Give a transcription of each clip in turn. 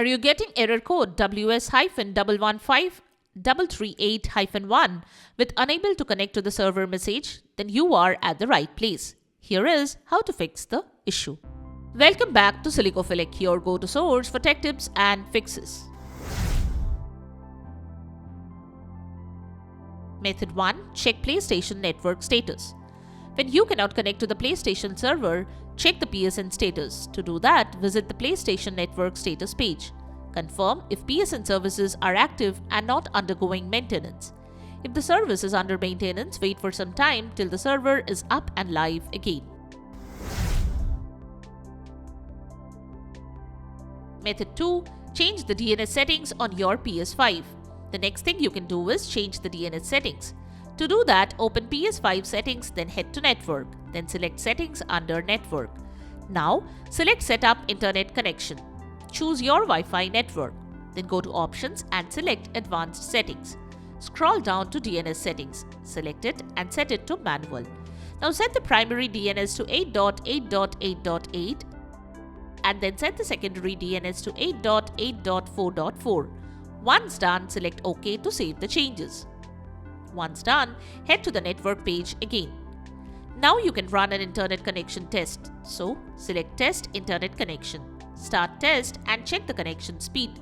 Are you getting error code WS-115-338-1 with unable to connect to the server message? Then you are at the right place. Here is how to fix the issue. Welcome back to Silicophilic, your go-to source for tech tips and fixes. Method 1. Check PlayStation network status. When you cannot connect to the PlayStation server, check the PSN status. To do that, visit the PlayStation network status page. Confirm if PSN services are active and not undergoing maintenance. If the service is under maintenance, wait for some time till the server is up and live again. Method 2. Change the DNS settings on your PS5. The next thing you can do is change the DNS settings. To do that, open PS5 settings, then head to Network. Then select Settings under Network. Now, select Setup Internet Connection. Choose your Wi-Fi network. Then go to Options and select Advanced Settings. Scroll down to DNS Settings. Select it and set it to Manual. Now set the primary DNS to 8.8.8.8 and then set the secondary DNS to 8.8.4.4. Once done, select OK to save the changes. Once done, head to the network page again. Now you can run an internet connection test. So, select Test Internet Connection. Start test and check the connection speed.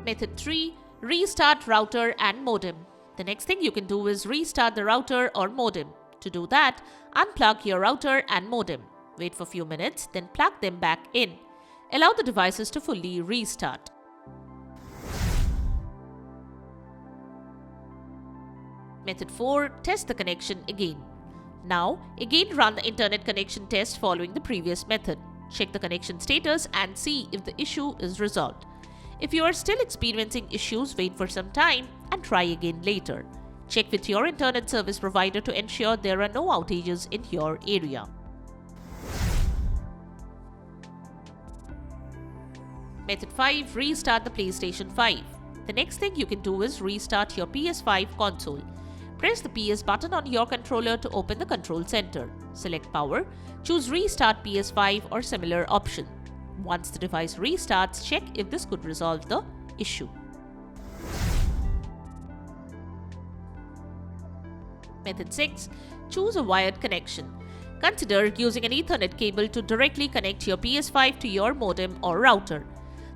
Method 3. Restart router and modem. The next thing you can do is restart the router or modem. To do that, unplug your router and modem. Wait for a few minutes, then plug them back in. Allow the devices to fully restart. Method 4. Test the connection again. Now, again run the internet connection test following the previous method. Check the connection status and see if the issue is resolved. If you are still experiencing issues, wait for some time and try again later. Check with your internet service provider to ensure there are no outages in your area. Method 5. Restart the PlayStation 5. The next thing you can do is restart your PS5 console. Press the PS button on your controller to open the control center. Select Power, choose Restart PS5 or similar option. Once the device restarts, check if this could resolve the issue. Method 6. Choose a wired connection. Consider using an Ethernet cable to directly connect your PS5 to your modem or router.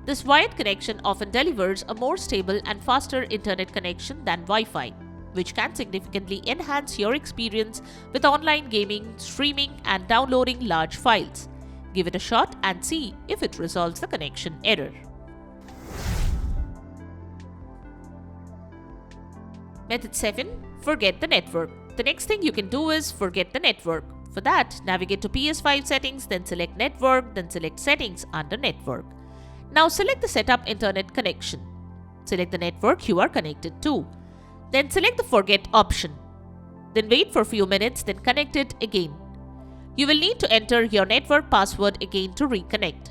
This wired connection often delivers a more stable and faster internet connection than Wi-Fi, which can significantly enhance your experience with online gaming, streaming, and downloading large files. Give it a shot and see if it resolves the connection error. Method 7. Forget the network. The next thing you can do is forget the network. For that, navigate to PS5 settings, then select Network, then select Settings under Network. Now select the Setup Internet Connection. Select the network you are connected to. Then select the Forget option. Then wait for a few minutes, then connect it again. You will need to enter your network password again to reconnect.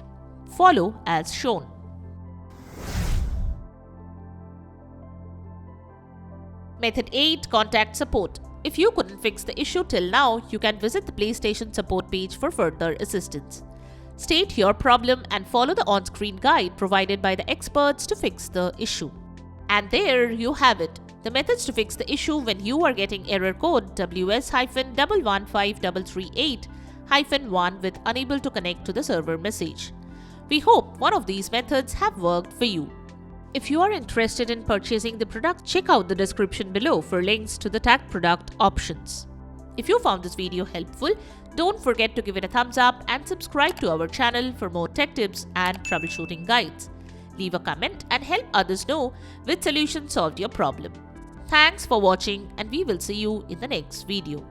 Follow as shown. Method 8. Contact support. If you couldn't fix the issue till now, you can visit the PlayStation support page for further assistance. State your problem and follow the on-screen guide provided by the experts to fix the issue. And there you have it. The methods to fix the issue when you are getting error code WS-115338-1 with unable to connect to the server message. We hope one of these methods have worked for you. If you are interested in purchasing the product, check out the description below for links to the tagged product options. If you found this video helpful, don't forget to give it a thumbs up and subscribe to our channel for more tech tips and troubleshooting guides. Leave a comment and help others know which solution solved your problem. Thanks for watching and we will see you in the next video.